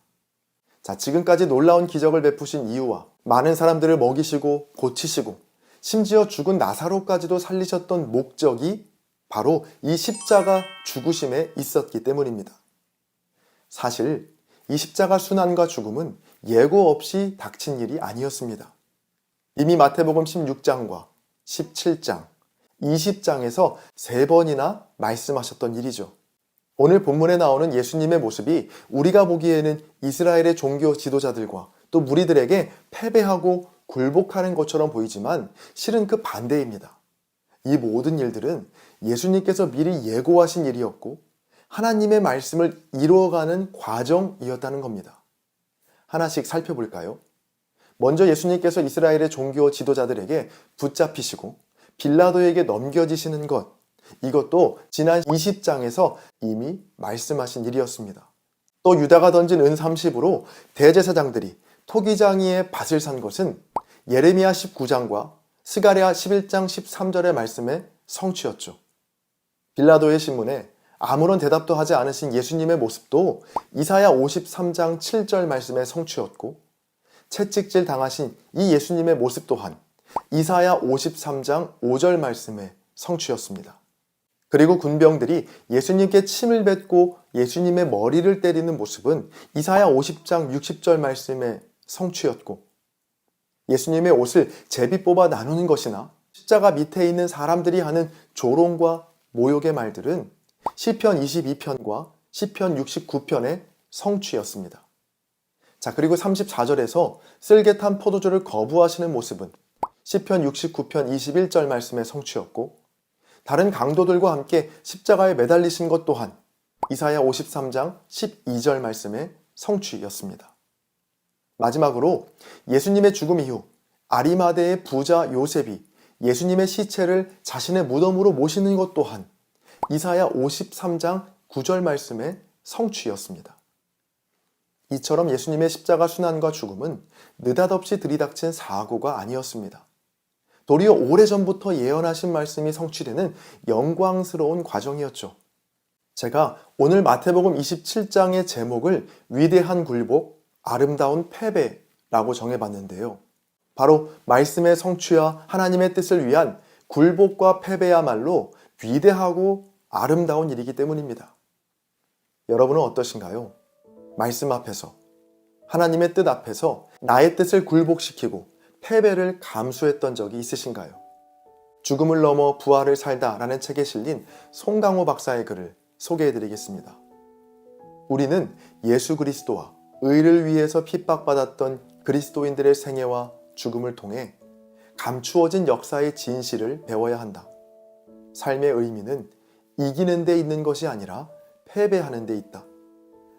자, 지금까지 놀라운 기적을 베푸신 이유와 많은 사람들을 먹이시고 고치시고 심지어 죽은 나사로까지도 살리셨던 목적이 바로 이 십자가 죽으심에 있었기 때문입니다. 사실 이 십자가 순환과 죽음은 예고 없이 닥친 일이 아니었습니다. 이미 마태복음 16장과 17장, 20장에서 3번이나 말씀하셨던 일이죠. 오늘 본문에 나오는 예수님의 모습이 우리가 보기에는 이스라엘의 종교 지도자들과 또 무리들에게 패배하고 굴복하는 것처럼 보이지만 실은 그 반대입니다. 이 모든 일들은 예수님께서 미리 예고하신 일이었고 하나님의 말씀을 이루어가는 과정이었다는 겁니다. 하나씩 살펴볼까요? 먼저 예수님께서 이스라엘의 종교 지도자들에게 붙잡히시고 빌라도에게 넘겨지시는 것, 이것도 지난 20장에서 이미 말씀하신 일이었습니다. 또 유다가 던진 은 30으로 대제사장들이 토기장이의 밭을 산 것은 예레미야 19장과 스가랴 11장 13절의 말씀의 성취였죠. 빌라도의 신문에 아무런 대답도 하지 않으신 예수님의 모습도 이사야 53장 7절 말씀의 성취였고, 채찍질 당하신 이 예수님의 모습 또한 이사야 53장 5절 말씀의 성취였습니다. 그리고 군병들이 예수님께 침을 뱉고 예수님의 머리를 때리는 모습은 이사야 50장 60절 말씀의 성취였고, 예수님의 옷을 제비 뽑아 나누는 것이나 십자가 밑에 있는 사람들이 하는 조롱과 모욕의 말들은 시편 22편과 시편 69편의 성취였습니다. 자, 그리고 34절에서 쓸개 탄 포도주를 거부하시는 모습은 시편 69편 21절 말씀의 성취였고, 다른 강도들과 함께 십자가에 매달리신 것 또한 이사야 53장 12절 말씀의 성취였습니다. 마지막으로 예수님의 죽음 이후 아리마대의 부자 요셉이 예수님의 시체를 자신의 무덤으로 모시는 것 또한 이사야 53장 9절 말씀의 성취였습니다. 이처럼 예수님의 십자가 순환과 죽음은 느닷없이 들이닥친 사고가 아니었습니다. 도리어 오래전부터 예언하신 말씀이 성취되는 영광스러운 과정이었죠. 제가 오늘 마태복음 27장의 제목을 위대한 굴복, 아름다운 패배라고 정해봤는데요. 바로 말씀의 성취와 하나님의 뜻을 위한 굴복과 패배야말로 위대하고 아름다운 일이기 때문입니다. 여러분은 어떠신가요? 말씀 앞에서, 하나님의 뜻 앞에서 나의 뜻을 굴복시키고 패배를 감수했던 적이 있으신가요? 죽음을 넘어 부활을 살다 라는 책에 실린 송강호 박사의 글을 소개해드리겠습니다. 우리는 예수 그리스도와 의를 위해서 핍박받았던 그리스도인들의 생애와 죽음을 통해 감추어진 역사의 진실을 배워야 한다. 삶의 의미는 이기는 데 있는 것이 아니라 패배하는 데 있다.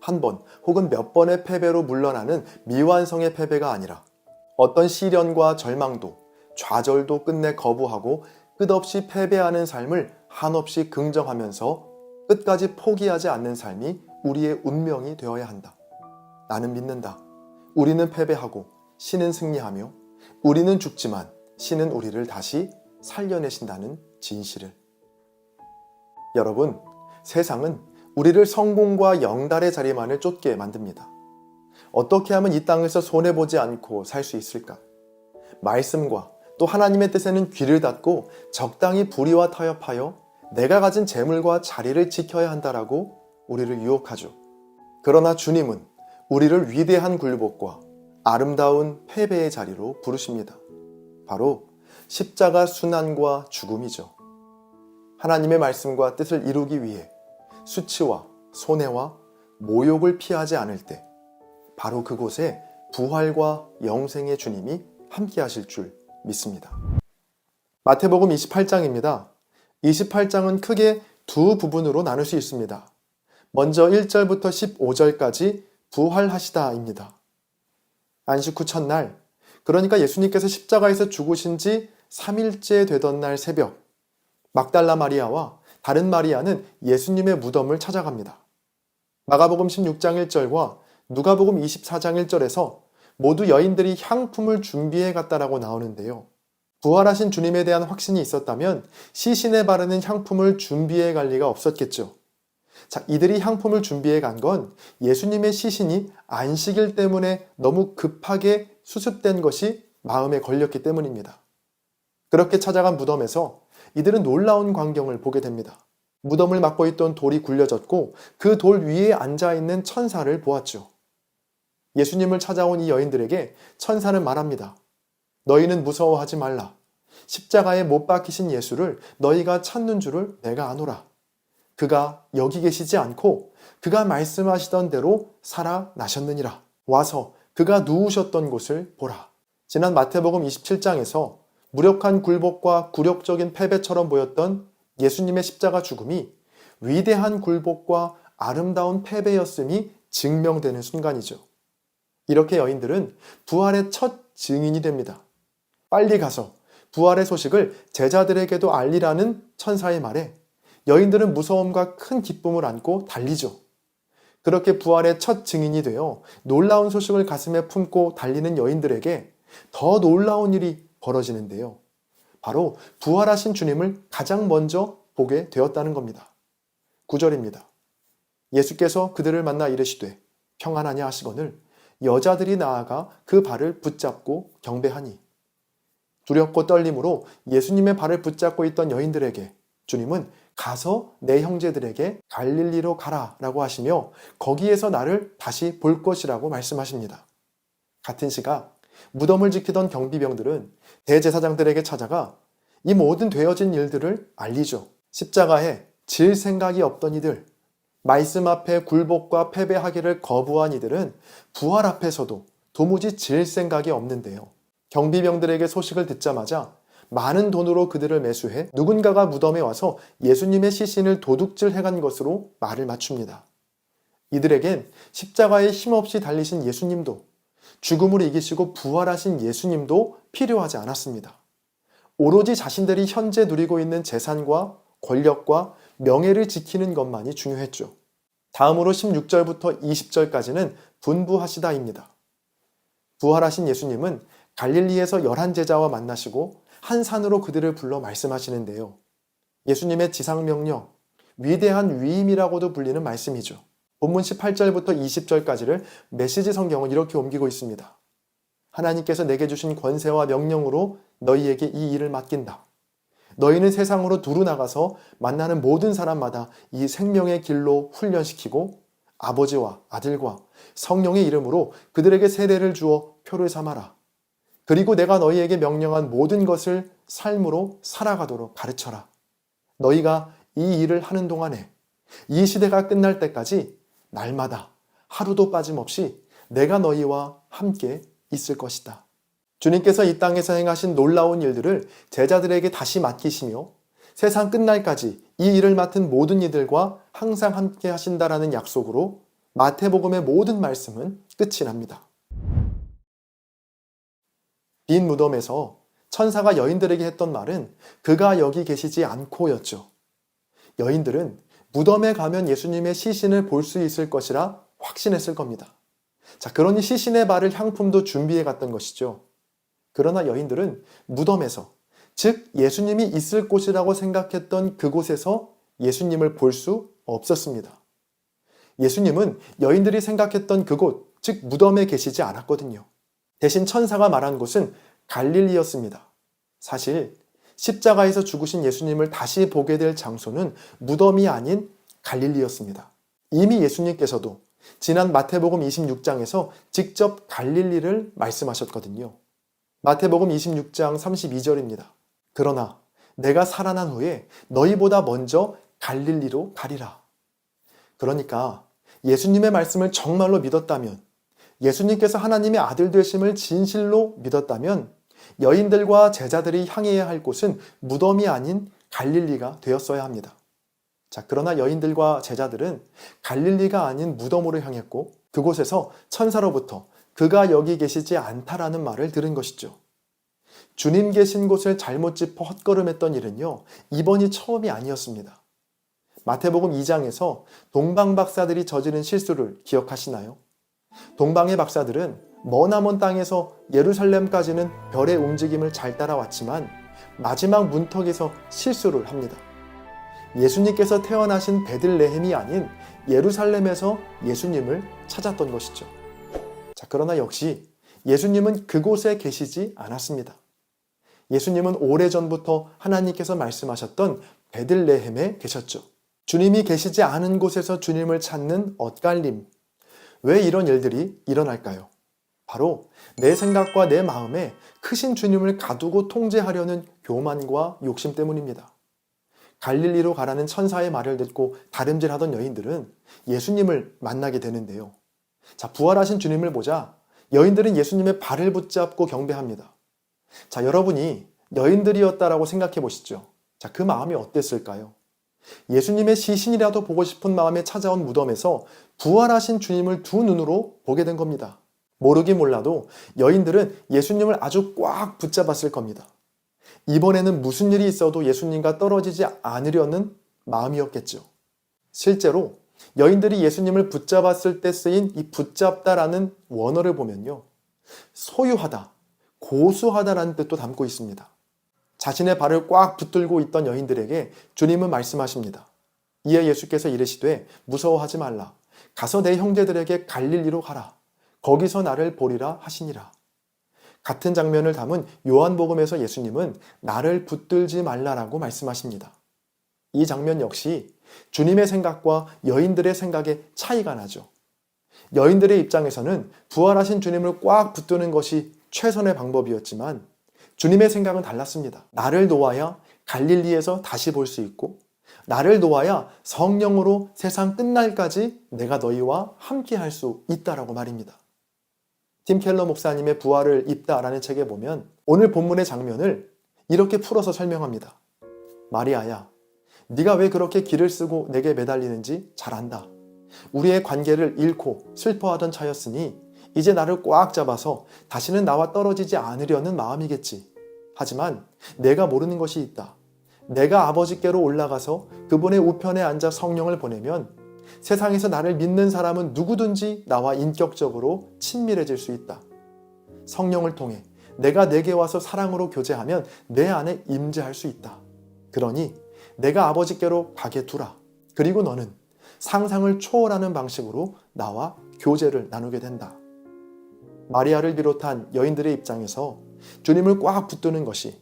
한 번 혹은 몇 번의 패배로 물러나는 미완성의 패배가 아니라 어떤 시련과 절망도 좌절도 끝내 거부하고 끝없이 패배하는 삶을 한없이 긍정하면서 끝까지 포기하지 않는 삶이 우리의 운명이 되어야 한다. 나는 믿는다. 우리는 패배하고 신은 승리하며 우리는 죽지만 신은 우리를 다시 살려내신다는 진실을. 여러분, 세상은 우리를 성공과 영달의 자리만을 쫓게 만듭니다. 어떻게 하면 이 땅에서 손해보지 않고 살 수 있을까? 말씀과 또 하나님의 뜻에는 귀를 닫고 적당히 불의와 타협하여 내가 가진 재물과 자리를 지켜야 한다라고 우리를 유혹하죠. 그러나 주님은 우리를 위대한 굴복과 아름다운 패배의 자리로 부르십니다. 바로 십자가 순환과 죽음이죠. 하나님의 말씀과 뜻을 이루기 위해 수치와 손해와 모욕을 피하지 않을 때 바로 그곳에 부활과 영생의 주님이 함께 하실 줄 믿습니다. 마태복음 28장입니다. 28장은 크게 두 부분으로 나눌 수 있습니다. 먼저 1절부터 15절까지 부활하시다입니다. 안식 후 첫날, 그러니까 예수님께서 십자가에서 죽으신 지 3일째 되던 날 새벽, 막달라 마리아와 다른 마리아는 예수님의 무덤을 찾아갑니다. 마가복음 16장 1절과 누가복음 24장 1절에서 모두 여인들이 향품을 준비해 갔다라고 나오는데요. 부활하신 주님에 대한 확신이 있었다면 시신에 바르는 향품을 준비해 갈 리가 없었겠죠. 자, 이들이 향품을 준비해 간 건 예수님의 시신이 안식일 때문에 너무 급하게 수습된 것이 마음에 걸렸기 때문입니다. 그렇게 찾아간 무덤에서 이들은 놀라운 광경을 보게 됩니다. 무덤을 막고 있던 돌이 굴려졌고 그 돌 위에 앉아있는 천사를 보았죠. 예수님을 찾아온 이 여인들에게 천사는 말합니다. 너희는 무서워하지 말라. 십자가에 못 박히신 예수를 너희가 찾는 줄을 내가 아노라. 그가 여기 계시지 않고 그가 말씀하시던 대로 살아나셨느니라. 와서 그가 누우셨던 곳을 보라. 지난 마태복음 27장에서 무력한 굴복과 굴욕적인 패배처럼 보였던 예수님의 십자가 죽음이 위대한 굴복과 아름다운 패배였음이 증명되는 순간이죠. 이렇게 여인들은 부활의 첫 증인이 됩니다. 빨리 가서 부활의 소식을 제자들에게도 알리라는 천사의 말에 여인들은 무서움과 큰 기쁨을 안고 달리죠. 그렇게 부활의 첫 증인이 되어 놀라운 소식을 가슴에 품고 달리는 여인들에게 더 놀라운 일이 벌어지는데요. 바로 부활하신 주님을 가장 먼저 보게 되었다는 겁니다. 9절입니다. 예수께서 그들을 만나 이르시되 평안하냐 하시거늘 여자들이 나아가 그 발을 붙잡고 경배하니. 두렵고 떨림으로 예수님의 발을 붙잡고 있던 여인들에게 주님은 가서 내 형제들에게 갈릴리로 가라라고 하시며 거기에서 나를 다시 볼 것이라고 말씀하십니다. 같은 시각 무덤을 지키던 경비병들은 대제사장들에게 찾아가 이 모든 되어진 일들을 알리죠. 십자가에 질 생각이 없던 이들, 말씀 앞에 굴복과 패배하기를 거부한 이들은 부활 앞에서도 도무지 질 생각이 없는데요. 경비병들에게 소식을 듣자마자 많은 돈으로 그들을 매수해 누군가가 무덤에 와서 예수님의 시신을 도둑질해간 것으로 말을 맞춥니다. 이들에겐 십자가에 힘없이 달리신 예수님도 죽음을 이기시고 부활하신 예수님도 필요하지 않았습니다. 오로지 자신들이 현재 누리고 있는 재산과 권력과 명예를 지키는 것만이 중요했죠. 다음으로 16절부터 20절까지는 분부하시다입니다. 부활하신 예수님은 갈릴리에서 11제자와 만나시고 한 산으로 그들을 불러 말씀하시는데요. 예수님의 지상명령, 위대한 위임이라고도 불리는 말씀이죠. 본문 18절부터 20절까지를 메시지 성경은 이렇게 옮기고 있습니다. 하나님께서 내게 주신 권세와 명령으로 너희에게 이 일을 맡긴다. 너희는 세상으로 두루 나가서 만나는 모든 사람마다 이 생명의 길로 훈련시키고 아버지와 아들과 성령의 이름으로 그들에게 세례를 주어 표를 삼아라. 그리고 내가 너희에게 명령한 모든 것을 삶으로 살아가도록 가르쳐라. 너희가 이 일을 하는 동안에 이 시대가 끝날 때까지 날마다 하루도 빠짐없이 내가 너희와 함께 있을 것이다. 주님께서 이 땅에서 행하신 놀라운 일들을 제자들에게 다시 맡기시며 세상 끝날까지 이 일을 맡은 모든 이들과 항상 함께 하신다라는 약속으로 마태복음의 모든 말씀은 끝이 납니다. 빈 무덤에서 천사가 여인들에게 했던 말은 그가 여기 계시지 않고였죠. 여인들은 무덤에 가면 예수님의 시신을 볼 수 있을 것이라 확신했을 겁니다. 자, 그러니 시신의 바를 향품도 준비해 갔던 것이죠. 그러나 여인들은 무덤에서, 즉 예수님이 있을 곳이라고 생각했던 그곳에서 예수님을 볼 수 없었습니다. 예수님은 여인들이 생각했던 그곳, 즉 무덤에 계시지 않았거든요. 대신 천사가 말한 곳은 갈릴리였습니다. 사실 십자가에서 죽으신 예수님을 다시 보게 될 장소는 무덤이 아닌 갈릴리였습니다. 이미 예수님께서도 지난 마태복음 26장에서 직접 갈릴리를 말씀하셨거든요. 마태복음 26장 32절입니다. 그러나 내가 살아난 후에 너희보다 먼저 갈릴리로 가리라. 그러니까 예수님의 말씀을 정말로 믿었다면, 예수님께서 하나님의 아들 되심을 진실로 믿었다면 여인들과 제자들이 향해야 할 곳은 무덤이 아닌 갈릴리가 되었어야 합니다. 자, 그러나 여인들과 제자들은 갈릴리가 아닌 무덤으로 향했고 그곳에서 천사로부터 그가 여기 계시지 않다라는 말을 들은 것이죠. 주님 계신 곳을 잘못 짚어 헛걸음했던 일은요, 이번이 처음이 아니었습니다. 마태복음 2장에서 동방 박사들이 저지른 실수를 기억하시나요? 동방의 박사들은 머나먼 땅에서 예루살렘까지는 별의 움직임을 잘 따라왔지만 마지막 문턱에서 실수를 합니다. 예수님께서 태어나신 베들레헴이 아닌 예루살렘에서 예수님을 찾았던 것이죠. 자, 그러나 역시 예수님은 그곳에 계시지 않았습니다. 예수님은 오래전부터 하나님께서 말씀하셨던 베들레헴에 계셨죠. 주님이 계시지 않은 곳에서 주님을 찾는 엇갈림. 왜 이런 일들이 일어날까요? 바로 내 생각과 내 마음에 크신 주님을 가두고 통제하려는 교만과 욕심 때문입니다. 갈릴리로 가라는 천사의 말을 듣고 다름질하던 여인들은 예수님을 만나게 되는데요. 자, 부활하신 주님을 보자 여인들은 예수님의 발을 붙잡고 경배합니다. 자, 여러분이 여인들이었다라고 생각해 보시죠. 자, 그 마음이 어땠을까요? 예수님의 시신이라도 보고 싶은 마음에 찾아온 무덤에서 부활하신 주님을 두 눈으로 보게 된 겁니다. 모르긴 몰라도 여인들은 예수님을 아주 꽉 붙잡았을 겁니다. 이번에는 무슨 일이 있어도 예수님과 떨어지지 않으려는 마음이었겠죠. 실제로 여인들이 예수님을 붙잡았을 때 쓰인 이 붙잡다라는 원어를 보면요, 소유하다, 고수하다라는 뜻도 담고 있습니다. 자신의 발을 꽉 붙들고 있던 여인들에게 주님은 말씀하십니다. 이에 예수께서 이르시되 무서워하지 말라. 가서 내 형제들에게 갈릴리로 가라. 거기서 나를 보리라 하시니라. 같은 장면을 담은 요한복음에서 예수님은 나를 붙들지 말라라고 말씀하십니다. 이 장면 역시 주님의 생각과 여인들의 생각에 차이가 나죠. 여인들의 입장에서는 부활하신 주님을 꽉 붙드는 것이 최선의 방법이었지만 주님의 생각은 달랐습니다. 나를 놓아야 갈릴리에서 다시 볼 수 있고 나를 놓아야 성령으로 세상 끝날까지 내가 너희와 함께 할 수 있다라고 말입니다. 팀 켈러 목사님의 부활을 입다라는 책에 보면 오늘 본문의 장면을 이렇게 풀어서 설명합니다. 마리아야, 네가 왜 그렇게 기를 쓰고 내게 매달리는지 잘 안다. 우리의 관계를 잃고 슬퍼하던 차였으니 이제 나를 꽉 잡아서 다시는 나와 떨어지지 않으려는 마음이겠지. 하지만 내가 모르는 것이 있다. 내가 아버지께로 올라가서 그분의 우편에 앉아 성령을 보내면 세상에서 나를 믿는 사람은 누구든지 나와 인격적으로 친밀해질 수 있다. 성령을 통해 내가 내게 와서 사랑으로 교제하면 내 안에 임재할 수 있다. 그러니 내가 아버지께로 가게 두라. 그리고 너는 상상을 초월하는 방식으로 나와 교제를 나누게 된다. 마리아를 비롯한 여인들의 입장에서 주님을 꽉 붙드는 것이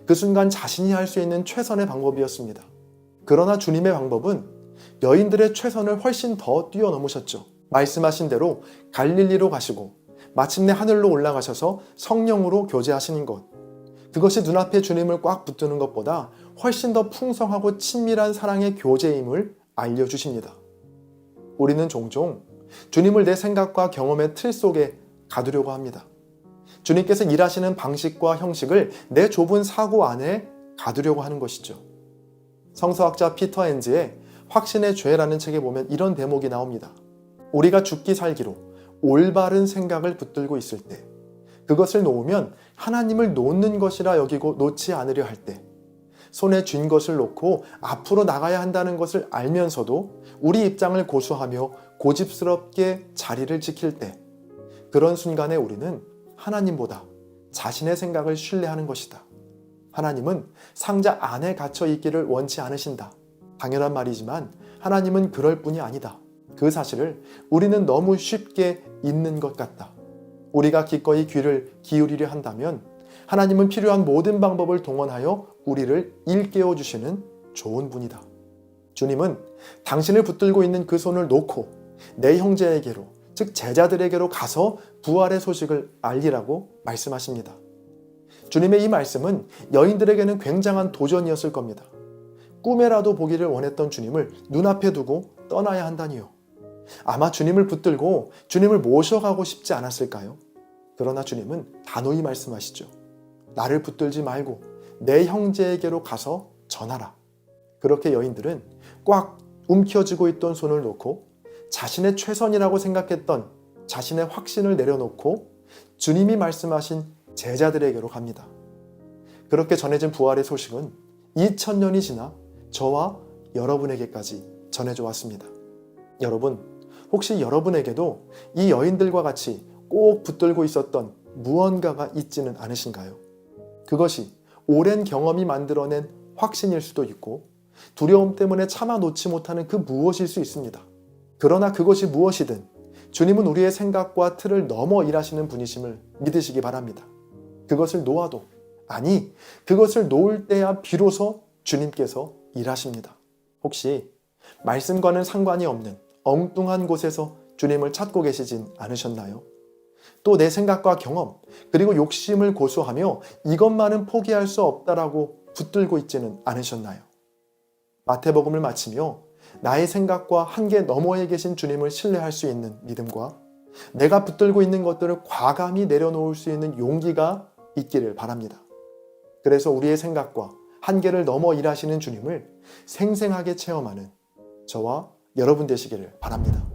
그 순간 자신이 할 수 있는 최선의 방법이었습니다. 그러나 주님의 방법은 여인들의 최선을 훨씬 더 뛰어넘으셨죠. 말씀하신 대로 갈릴리로 가시고 마침내 하늘로 올라가셔서 성령으로 교제하시는 것. 그것이 눈앞에 주님을 꽉 붙드는 것보다 훨씬 더 풍성하고 친밀한 사랑의 교제임을 알려주십니다. 우리는 종종 주님을 내 생각과 경험의 틀 속에 가두려고 합니다. 주님께서 일하시는 방식과 형식을 내 좁은 사고 안에 가두려고 하는 것이죠. 성서학자 피터 엔즈의 확신의 죄라는 책에 보면 이런 대목이 나옵니다. 우리가 죽기 살기로 올바른 생각을 붙들고 있을 때, 그것을 놓으면 하나님을 놓는 것이라 여기고 놓지 않으려 할 때, 손에 쥔 것을 놓고 앞으로 나가야 한다는 것을 알면서도 우리 입장을 고수하며 고집스럽게 자리를 지킬 때, 그런 순간에 우리는 하나님보다 자신의 생각을 신뢰하는 것이다. 하나님은 상자 안에 갇혀 있기를 원치 않으신다. 당연한 말이지만 하나님은 그럴 뿐이 아니다. 그 사실을 우리는 너무 쉽게 잊는 것 같다. 우리가 기꺼이 귀를 기울이려 한다면 하나님은 필요한 모든 방법을 동원하여 우리를 일깨워 주시는 좋은 분이다. 주님은 당신을 붙들고 있는 그 손을 놓고 내 형제에게로, 즉 제자들에게로 가서 부활의 소식을 알리라고 말씀하십니다. 주님의 이 말씀은 여인들에게는 굉장한 도전이었을 겁니다. 꿈에라도 보기를 원했던 주님을 눈앞에 두고 떠나야 한다니요. 아마 주님을 붙들고 주님을 모셔가고 싶지 않았을까요? 그러나 주님은 단호히 말씀하시죠. 나를 붙들지 말고 내 형제에게로 가서 전하라. 그렇게 여인들은 꽉 움켜쥐고 있던 손을 놓고 자신의 최선이라고 생각했던 자신의 확신을 내려놓고 주님이 말씀하신 제자들에게로 갑니다. 그렇게 전해진 부활의 소식은 2000년이 지나 저와 여러분에게까지 전해져 왔습니다. 여러분, 혹시 여러분에게도 이 여인들과 같이 꼭 붙들고 있었던 무언가가 있지는 않으신가요? 그것이 오랜 경험이 만들어낸 확신일 수도 있고 두려움 때문에 참아 놓지 못하는 그 무엇일 수 있습니다. 그러나 그것이 무엇이든 주님은 우리의 생각과 틀을 넘어 일하시는 분이심을 믿으시기 바랍니다. 그것을 놓아도, 아니 그것을 놓을 때야 비로소 주님께서 일하십니다. 혹시 말씀과는 상관이 없는 엉뚱한 곳에서 주님을 찾고 계시진 않으셨나요? 또 내 생각과 경험 그리고 욕심을 고수하며 이것만은 포기할 수 없다라고 붙들고 있지는 않으셨나요? 마태복음을 마치며 나의 생각과 한계 너머에 계신 주님을 신뢰할 수 있는 믿음과 내가 붙들고 있는 것들을 과감히 내려놓을 수 있는 용기가 있기를 바랍니다. 그래서 우리의 생각과 한계를 넘어 일하시는 주님을 생생하게 체험하는 저와 여러분 되시기를 바랍니다.